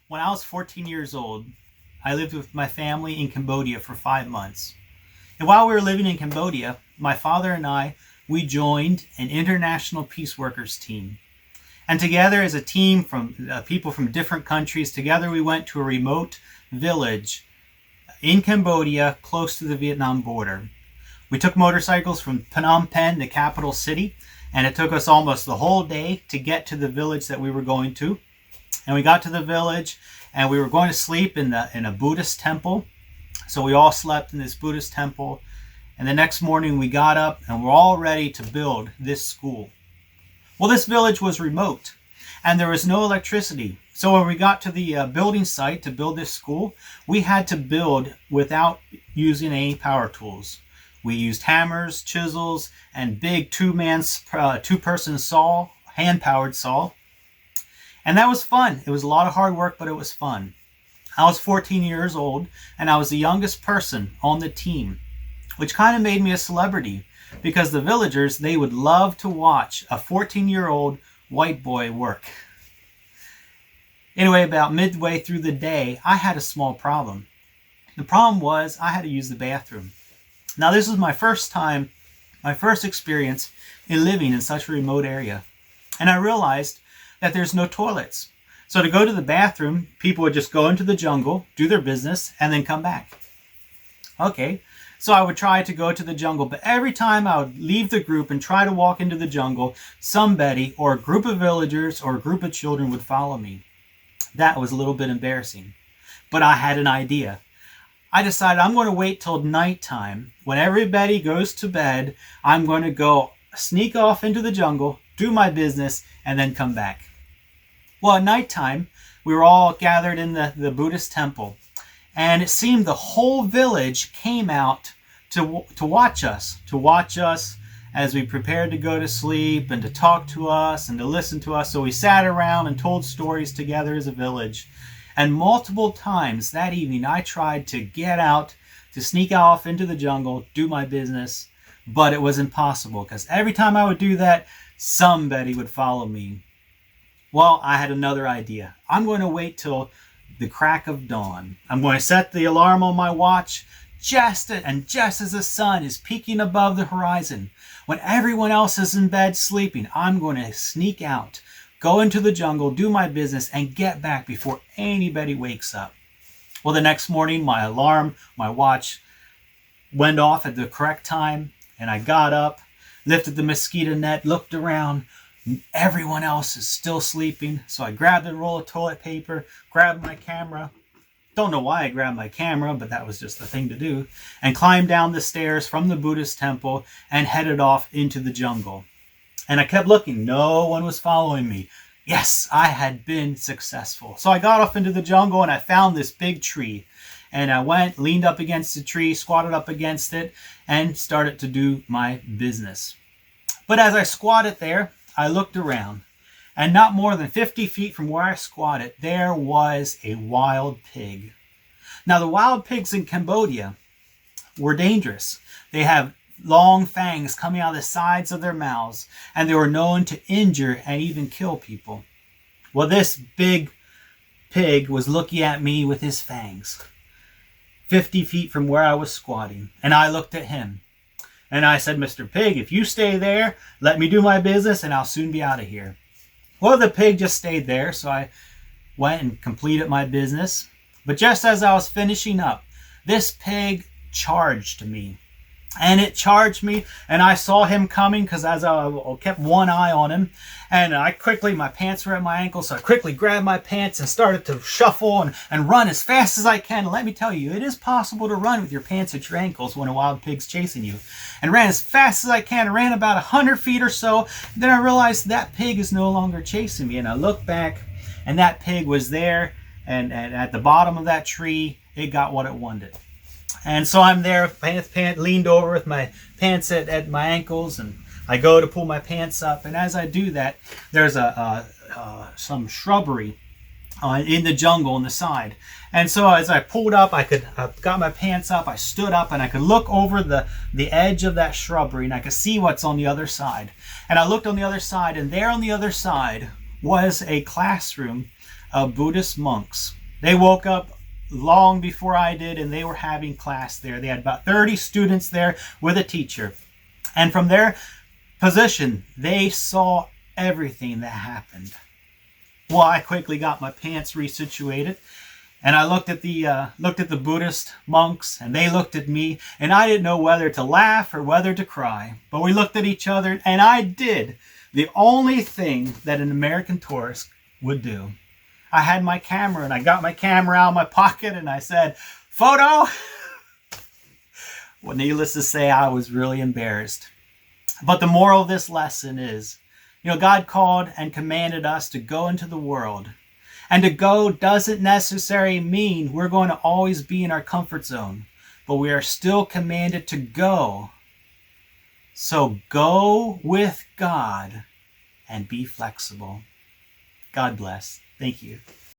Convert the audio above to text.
When I was 14 years old, I lived with my family in Cambodia for 5 months. And while we were living in Cambodia, my father and we joined an international peace workers team. And together as a team from people from different countries, together we went to a remote village in Cambodia close to the Vietnam border. We took motorcycles from Phnom Penh, the capital city, and it took us almost the whole day to get to the village that we were going to. And we got to the village and we were going to sleep in a Buddhist temple. So we all slept in this Buddhist temple. And the next morning we got up and we're all ready to build this school. Well, this village was remote and there was no electricity. So when we got to the building site to build this school, we had to build without using any power tools. We used hammers, chisels, and big two-person saw, hand-powered saw. And that was fun. It was a lot of hard work, but it was fun. I was 14 years old, and I was the youngest person on the team, which kind of made me a celebrity because the villagers, they would love to watch a 14-year-old white boy work. Anyway, about midway through the day, I had a small problem. The problem was I had to use the bathroom. Now, this was my first experience in living in such a remote area. And I realized that there's no toilets. So to go to the bathroom, people would just go into the jungle, do their business, and then come back. Okay, so I would try to go to the jungle, but every time I would leave the group and try to walk into the jungle, somebody or a group of villagers or a group of children would follow me. That was a little bit embarrassing, but I had an idea. I decided I'm going to wait till nighttime. When everybody goes to bed, I'm going to go sneak off into the jungle, do my business, and then come back. Well, at nighttime, we were all gathered in the Buddhist temple, and it seemed the whole village came out to watch us as we prepared to go to sleep and to talk to us and to listen to us. So we sat around and told stories together as a village. And multiple times that evening, I tried to get out, to sneak off into the jungle, do my business, but it was impossible because every time I would do that, somebody would follow me. Well, I had another idea. I'm going to wait till the crack of dawn. I'm going to set the alarm on my watch just as the sun is peeking above the horizon. When everyone else is in bed sleeping, I'm going to sneak out, go into the jungle, do my business, and get back before anybody wakes up. Well, the next morning, my watch went off at the correct time, and I got up, lifted the mosquito net, looked around. Everyone else is still sleeping, so I grabbed a roll of toilet paper, grabbed my camera. Don't know why I grabbed my camera, but that was just the thing to do, and climbed down the stairs from the Buddhist temple and headed off into the jungle. And I kept looking. No one was following me. Yes, I had been successful. So I got off into the jungle and I found this big tree. And I went, leaned up against the tree, squatted up against it, and started to do my business. But as I squatted there, I looked around. And not more than 50 feet from where I squatted, there was a wild pig. Now, the wild pigs in Cambodia were dangerous. They have long fangs coming out of the sides of their mouths, and they were known to injure and even kill people. Well, this big pig was looking at me with his fangs, 50 feet from where I was squatting, and I looked at him. And I said, "Mr. Pig, if you stay there, let me do my business, and I'll soon be out of here." Well, the pig just stayed there, so I went and completed my business. But just as I was finishing up, this pig charged me. And it charged me, and I saw him coming because as I kept one eye on him, and my pants were at my ankles, so I quickly grabbed my pants and started to shuffle and run as fast as I can. And let me tell you, it is possible to run with your pants at your ankles when a wild pig's chasing you. And ran as fast as I can. I ran about 100 feet or so. Then I realized that pig is no longer chasing me. And I looked back, and that pig was there, and at the bottom of that tree, it got what it wanted. And so I'm there, leaned over with my pants at my ankles, and I go to pull my pants up. And as I do that, there's some shrubbery in the jungle on the side. And so as I pulled up, I got my pants up, I stood up, and I could look over the edge of that shrubbery, and I could see what's on the other side. And I looked on the other side, and there on the other side was a classroom of Buddhist monks. They woke up long before I did, and they were having class there. They had about 30 students there with a teacher. And from their position, they saw everything that happened. Well, I quickly got my pants resituated, and I looked at the Buddhist monks, and they looked at me, and I didn't know whether to laugh or whether to cry. But we looked at each other, and I did the only thing that an American tourist would do. I had my camera, and I got my camera out of my pocket, and I said, "Photo!" Well, needless to say, I was really embarrassed. But the moral of this lesson is, God called and commanded us to go into the world. And to go doesn't necessarily mean we're going to always be in our comfort zone, but we are still commanded to go. So go with God and be flexible. God bless. Thank you.